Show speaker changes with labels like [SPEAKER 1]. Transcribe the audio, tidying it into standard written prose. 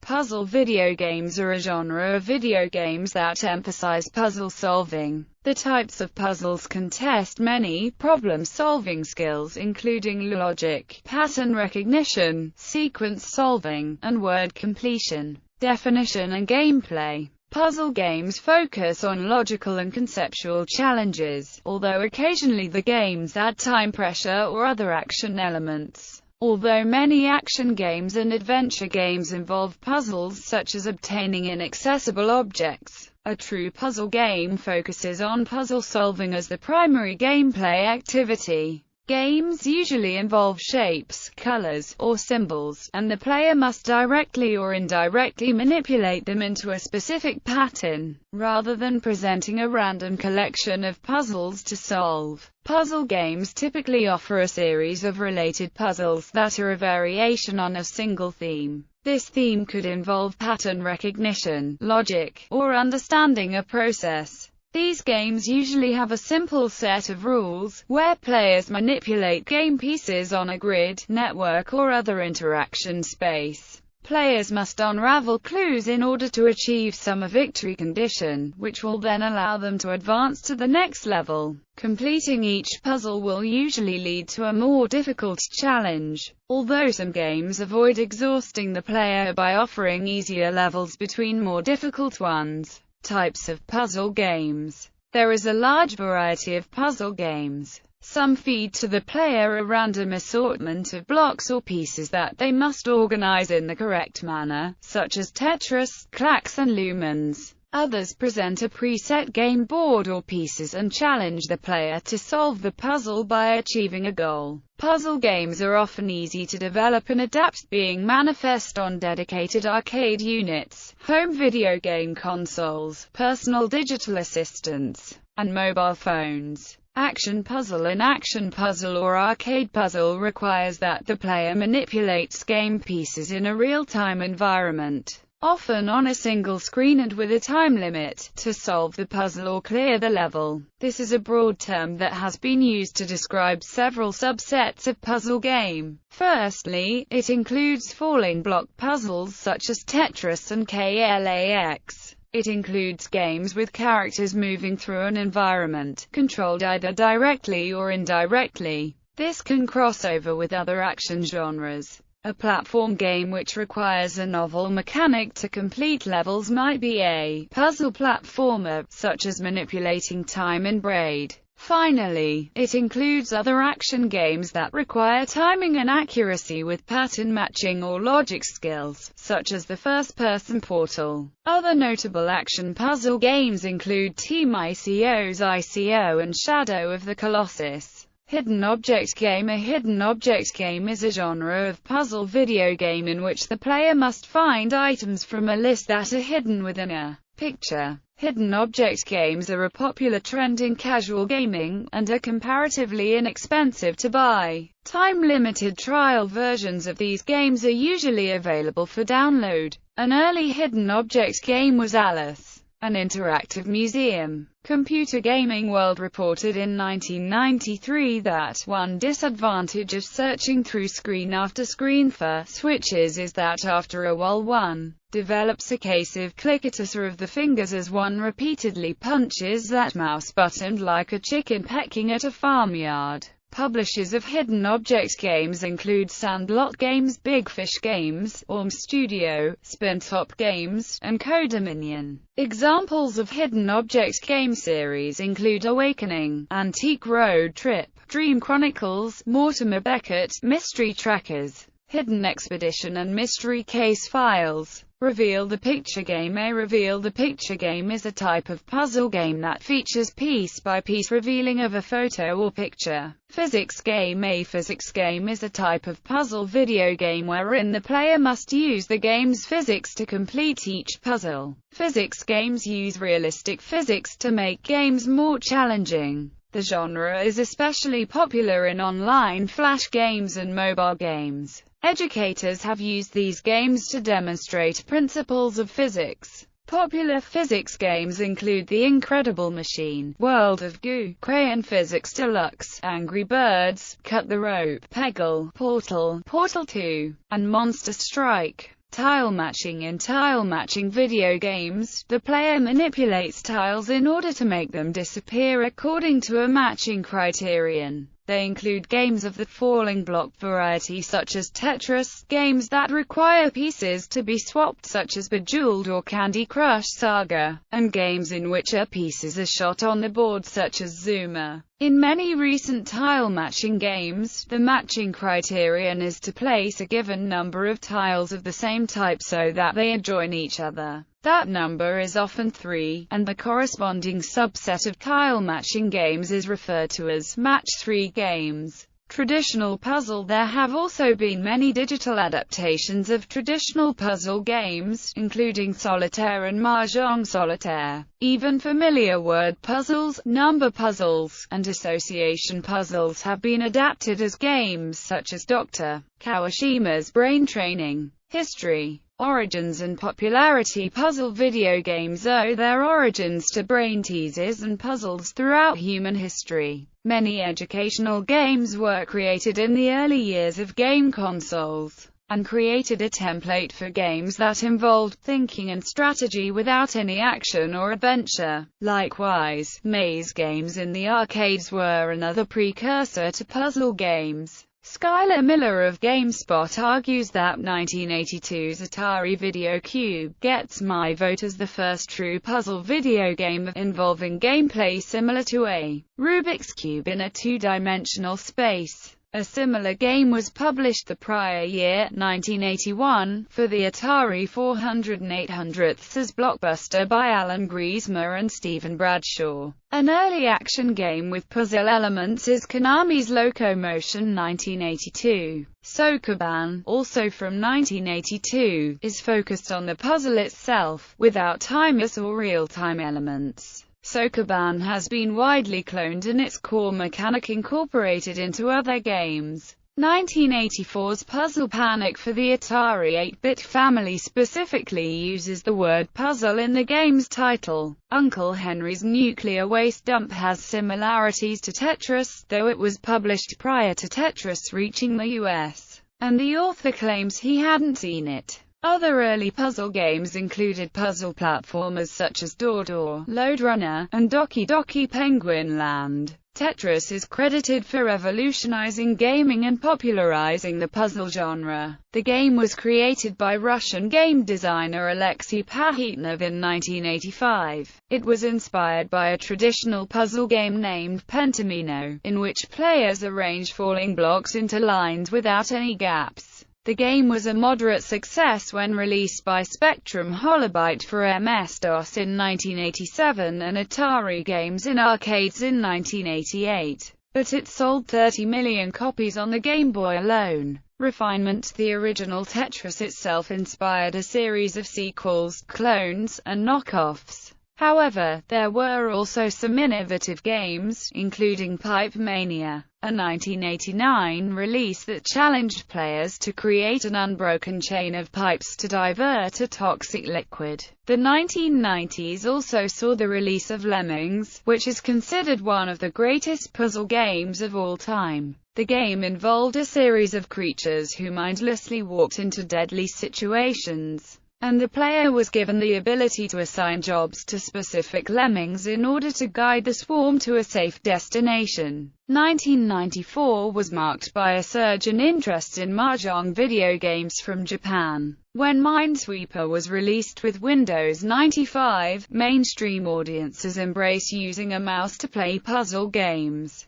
[SPEAKER 1] Puzzle video games are a genre of video games that emphasize puzzle solving. The types of puzzles can test many problem-solving skills, including logic, pattern recognition, sequence solving, and word completion. Definition and gameplay. Puzzle games focus on logical and conceptual challenges, although occasionally the games add time pressure or other action elements. Although many action games and adventure games involve puzzles such as obtaining inaccessible objects, a true puzzle game focuses on puzzle solving as the primary gameplay activity. Games usually involve shapes, colors, or symbols, and the player must directly or indirectly manipulate them into a specific pattern, rather than presenting a random collection of puzzles to solve. Puzzle games typically offer a series of related puzzles that are a variation on a single theme. This theme could involve pattern recognition, logic, or understanding a process. These games usually have a simple set of rules, where players manipulate game pieces on a grid, network, or other interaction space. Players must unravel clues in order to achieve some victory condition, which will then allow them to advance to the next level. Completing each puzzle will usually lead to a more difficult challenge, although some games avoid exhausting the player by offering easier levels between more difficult ones. Types of puzzle games. There is a large variety of puzzle games. Some feed to the player a random assortment of blocks or pieces that they must organize in the correct manner, such as Tetris, Clacks and Lemmings. Others present a preset game board or pieces and challenge the player to solve the puzzle by achieving a goal. Puzzle games are often easy to develop and adapt, being manifest on dedicated arcade units, home video game consoles, personal digital assistants, and mobile phones. Action puzzle. An action puzzle or arcade puzzle requires that the player manipulates game pieces in a real-time environment, often on a single screen and with a time limit, to solve the puzzle or clear the level. This is a broad term that has been used to describe several subsets of puzzle game. Firstly, it includes falling block puzzles such as Tetris and Clax. It includes games with characters moving through an environment, controlled either directly or indirectly. This can cross over with other action genres. A platform game which requires a novel mechanic to complete levels might be a puzzle platformer, such as manipulating time in Braid. Finally, it includes other action games that require timing and accuracy with pattern matching or logic skills, such as the first-person Portal. Other notable action puzzle games include Team ICO's ICO and Shadow of the Colossus. Hidden object game. A hidden object game is a genre of puzzle video game in which the player must find items from a list that are hidden within a picture. Hidden object games are a popular trend in casual gaming, and are comparatively inexpensive to buy. Time-limited trial versions of these games are usually available for download. An early hidden object game was Alice, an interactive museum. Computer Gaming World reported in 1993 that one disadvantage of searching through screen after screen for switches is that after a while one develops a case of clickatusa of the fingers as one repeatedly punches that mouse button like a chicken pecking at a farmyard. Publishers of hidden object games include Sandlot Games, Big Fish Games, Orm Studio, Spintop Games, and Codominion. Examples of hidden object game series include Awakening, Antique Road Trip, Dream Chronicles, Mortimer Beckett, Mystery Trackers, Hidden Expedition and Mystery Case Files. Reveal the Picture Game. A Reveal the Picture game is a type of puzzle game that features piece-by-piece revealing of a photo or picture. Physics Game. A physics game is a type of puzzle video game wherein the player must use the game's physics to complete each puzzle. Physics games use realistic physics to make games more challenging. The genre is especially popular in online flash games and mobile games. Educators have used these games to demonstrate principles of physics. Popular physics games include The Incredible Machine, World of Goo, Crayon Physics Deluxe, Angry Birds, Cut the Rope, Peggle, Portal, Portal 2, and Monster Strike. Tile matching. In tile matching video games, the player manipulates tiles in order to make them disappear according to a matching criterion. They include games of the falling block variety such as Tetris, games that require pieces to be swapped such as Bejeweled or Candy Crush Saga, and games in which pieces are shot on the board such as Zuma. In many recent tile matching games, the matching criterion is to place a given number of tiles of the same type so that they adjoin each other. That number is often 3, and the corresponding subset of tile matching games is referred to as match 3 games. Traditional puzzle. There have also been many digital adaptations of traditional puzzle games, including solitaire and mahjong solitaire. Even familiar word puzzles, number puzzles, and association puzzles have been adapted as games, such as Dr. Kawashima's Brain Training. History, origins and popularity. Puzzle video games owe their origins to brain teases and puzzles throughout human history. Many educational games were created in the early years of game consoles, and created a template for games that involved thinking and strategy without any action or adventure. Likewise, maze games in the arcades were another precursor to puzzle games. Skylar Miller of GameSpot argues that 1982's Atari Video Cube gets my vote as the first true puzzle video game involving gameplay similar to a Rubik's Cube in a two-dimensional space. A similar game was published the prior year, 1981, for the Atari 400 and 800s as Blockbuster by Alan Griesmer and Stephen Bradshaw. An early action game with puzzle elements is Konami's Locomotion 1982. Sokoban, also from 1982, is focused on the puzzle itself, without timers or real-time elements. Sokoban has been widely cloned and its core mechanic incorporated into other games. 1984's Puzzle Panic for the Atari 8-bit family specifically uses the word puzzle in the game's title. Uncle Henry's Nuclear Waste Dump has similarities to Tetris, though it was published prior to Tetris reaching the US, and the author claims he hadn't seen it. Other early puzzle games included puzzle platformers such as Door, Lode Runner, and Doki Doki Penguin Land. Tetris is credited for revolutionizing gaming and popularizing the puzzle genre. The game was created by Russian game designer Alexei Pahitnov in 1985. It was inspired by a traditional puzzle game named Pentamino, in which players arrange falling blocks into lines without any gaps. The game was a moderate success when released by Spectrum Holobyte for MS-DOS in 1987 and Atari Games in arcades in 1988, but it sold 30 million copies on the Game Boy alone. Refinement. The original Tetris itself inspired a series of sequels, clones, and knockoffs. However, there were also some innovative games, including Pipe Mania, a 1989 release that challenged players to create an unbroken chain of pipes to divert a toxic liquid. The 1990s also saw the release of Lemmings, which is considered one of the greatest puzzle games of all time. The game involved a series of creatures who mindlessly walked into deadly situations, and the player was given the ability to assign jobs to specific lemmings in order to guide the swarm to a safe destination. 1994 was marked by a surge in interest in mahjong video games from Japan. When Minesweeper was released with Windows 95, mainstream audiences embrace using a mouse to play puzzle games.